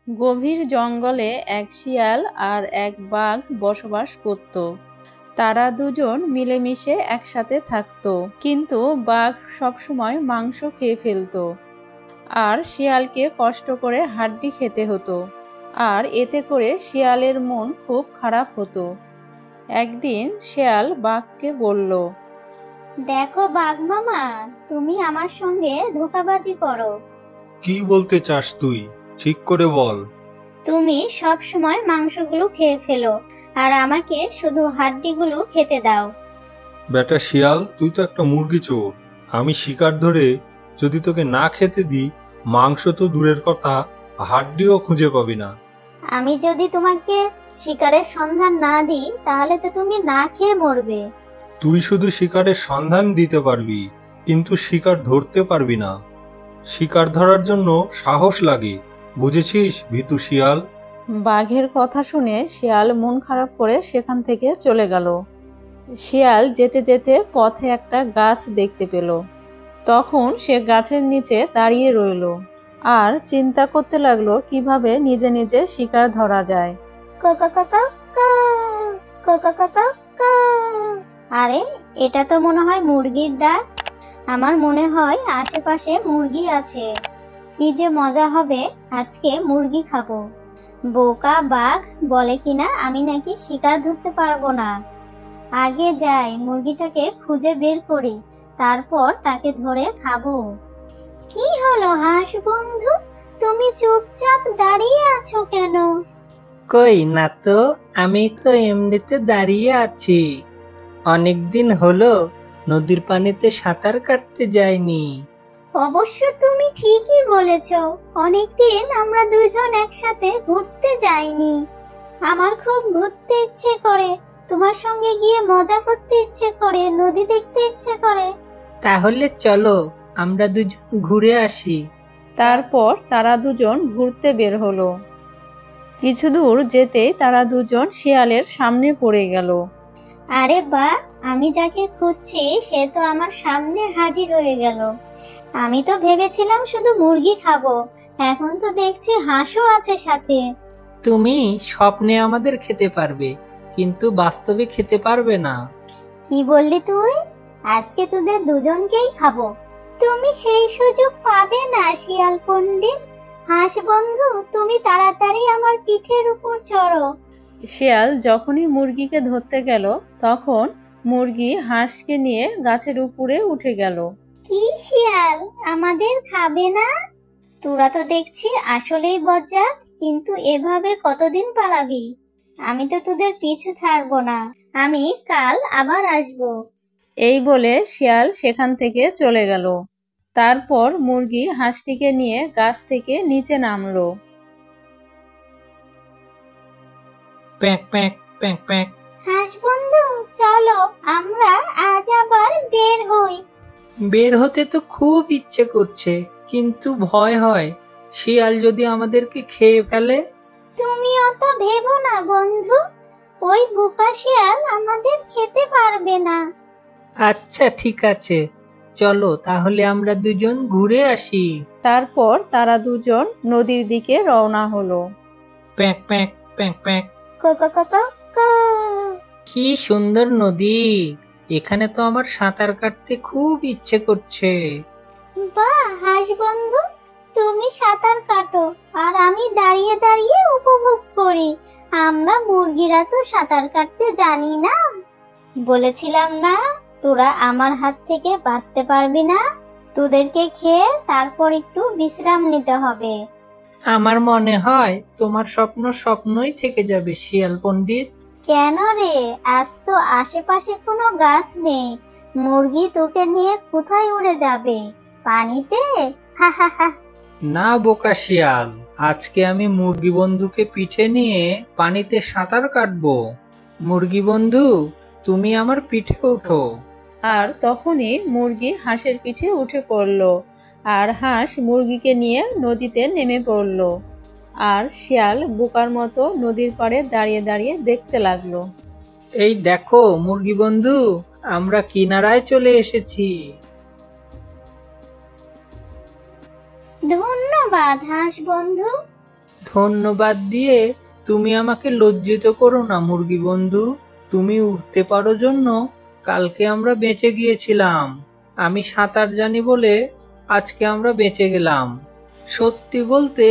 গভীর জঙ্গলে এক শিয়াল আর এক বাঘ বসবাস করত। তারা দুজন মিলেমিশে একসাথে থাকত, কিন্তু বাঘ সবসময় মাংস খেয়ে ফেলত আর শিয়ালকে কষ্ট করে হাড্ডি খেতে হতো, আর এতে করে শিয়ালের মন খুব খারাপ হতো। একদিন শিয়াল বাঘকে বলল, দেখো বাঘ মামা, তুমি আমার সঙ্গে ধোঁকাবাজি করো। কি বলতে চাস তুই? ঠিক করে বল। তুমি সব সময় মাংসগুলো খেয়ে ফেলো আর আমাকে শুধু হাড্ডিগুলো খেতে দাও। বেটা শিয়াল, তুই তো একটা মুরগি চোর। আমি শিকার ধরে যদি তোকে না খেতে দিই, মাংস তো দূরের কথা, হাড্ডিও খুঁজে পাবি না। আমি যদি তোমাকে শিকারের সন্ধান না দিই তাহলে তো তুমি না খেয়ে মরবে। তুই শুধু শিকারের সন্ধান দিতে পারবি, কিন্তু শিকার ধরতে পারবি না। শিকার ধরার জন্য সাহস লাগে, বুঝেছিস ভীতু শিয়াল? বাঘের কথা শুনে শিয়াল মন খারাপ করে সেখান থেকে চলে গেল। শিয়াল যেতে যেতে পথে একটা গাছ দেখতে পেল। তখন সে গাছের নিচে দাঁড়িয়ে রইল আর চিন্তা করতে লাগলো কিভাবে নিজে নিজে শিকার ধরা যায়। কোকা কোকা কা, কোকা কোকা কা। আরে, এটা তো মনে হয় মুরগির ডাক। আমার মনে হয় আশেপাশে মুরগি আছে। কি যে মজা হবে, আজকে মুরগি খাবো। বোকা বাঘ বলে কিনা আমি নাকি শিকার ধরতে পারবো না। আগে যাই, মুরগিটাকে খুঁজে বের করি, তারপর তাকে ধরে খাবো। কি হলো হাঁস বন্ধু, তুমি চুপচাপ দাঁড়িয়ে আছো কেন? কই না তো, আমি তো এমনিতে দাঁড়িয়ে আছি। অনেকদিন হলো নদীর পানিতে সাঁতার কাটতে যাইনি। অবশ্য তুমি ঠিকই বলেছ, অনেকদিন আমরা দুইজন একসাথে ঘুরতে যাইনি। আমার খুব ঘুরতে ইচ্ছে করে, তোমার সঙ্গে গিয়ে মজা করতে ইচ্ছে করে, নদী দেখতে ইচ্ছে করে। তাহলে চলো আমরা দুজন ঘুরে আসি। তারপর তারা দুজন ঘুরতে বের হলো। কিছু দূর যেতেই তারা দুজন শিয়ালের সামনে পড়ে গেল। আরে বাহ, আমি যাকে খুঁজছি সে তো আমার সামনে হাজির হয়ে গেল। আমি তো ভেবেছিলাম শুধু মুরগি খাবো, এখন তো দেখছি হাঁসও আছে সাথে। তুমি স্বপ্নে আমাদের খেতে পারবে, কিন্তু বাস্তবে খেতে পারবে না। কি বললি তুই? আজকে তোদের দুজনকেই খাবো। তুমি সেই সুযোগ পাবে না শিয়াল পণ্ডিত। হাঁস বন্ধু, তুমি তাড়াতাড়ি আমার পিঠের উপর চড়ো। শিয়াল যখনই মুরগিকে ধরতে গেল, তখন মুরগি হাঁসকে নিয়ে গাছের উপরে উঠে গেল। কি শিয়াল, আমাদের খাবে না? তোরা তো দেখছি আসলেই বজ্জাত, কিন্তু এভাবে কতদিন পালাবি? আমি তো তোদের পিছু ছাড়বো না, আমি কাল আবার আসবো। এই বলে শিয়াল সেখান থেকে চলে গেল। তারপর মুরগি হাঁসটিকে নিয়ে গাছ থেকে নিচে নামলো। প্যাঁক প্যাঁক প্যাঁক প্যাঁক। হাঁস বন্ধু, চলো আমরা আজ আবার বের হই। বের হতে তো খুব ইচ্ছে করছে, কিন্তু ভয় হয় শিয়াল যদি আমাদেরকে খেয়ে ফেলে। তুমি অত ভেবো না বন্ধু, ওই বোকা শিয়াল আমাদের খেতে পারবে না। আচ্ছা ঠিক আছে, চলো তাহলে আমরা দুজন ঘুরে আসি। তারপর তারা দুজন নদীর দিকে রওনা হলো। প্যাঁক প্যাঁক প্যাঁক প্যাঁক। কোকা কোকা কা। কি সুন্দর নদী, এখানে তো আমার সাঁতার কাটতে খুব ইচ্ছে করছে। বাহ হাঁস বন্ধু, তুমি সাঁতার কাটো আর আমি দাঁড়িয়ে দাঁড়িয়ে উপভোগ করি। আমরা মুরগিরা তো সাঁতার কাটতে জানি না। বলেছিলাম না তোরা আমার হাত থেকে বাঁচতে পারবি না। তোদেরকে খেয়ে তারপর একটু বিশ্রাম নিতে হবে। আমার মনে হয় তোমার স্বপ্ন স্বপ্নই থেকে যাবে শিয়াল পণ্ডিত। কেন রে, আজ তো আশেপাশে কোনো গাছ নেই, মুরগি তোকে নিয়ে কোথায় উড়ে যাবে? পানিতে? হা হা হা। না বোকা শিয়াল, আজকে আমি মুরগি বন্ধুকে পিঠে নিয়ে পানিতে সাঁতার কাটবো। মুরগি বন্ধু, তুমি আমার পিঠে ওঠো। আর তখনই মুরগি হাঁসের পিঠে উঠে পড়ল, আর হাঁস মুরগিকে নিয়ে নদীতে নেমে পড়ল। আর শিয়াল বোকার মতো নদীর পাড়ে দাঁড়িয়ে দাঁড়িয়ে দেখতে লাগলো। এই দেখো মুরগি বন্ধু, আমরা কিনারায় চলে এসেছি। ধন্যবাদ হাঁস বন্ধু। ধন্যবাদ দিয়ে তুমি আমাকে লজ্জিত করো না মুরগি বন্ধু। তুমি উঠতে পারো জন্য কালকে আমরা বেঁচে গিয়েছিলাম। আমি সাঁতার জানি বলে আজকে আমরা বেঁচে গেলাম। সত্যি বলতে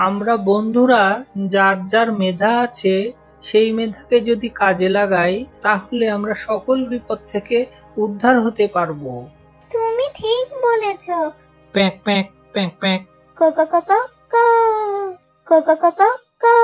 আমরা বন্ধুরা যার যার মেধা আছে সেই মেধাকে যদি কাজে লাগাই তাহলে আমরা সকল বিপদ থেকে উদ্ধার হতে পারবো। তুমি ঠিক বলেছো। প্যাঁক প্যাঁক প্যাঁক প্যাঁক। কা কা কা কা কা কা কা কা কা।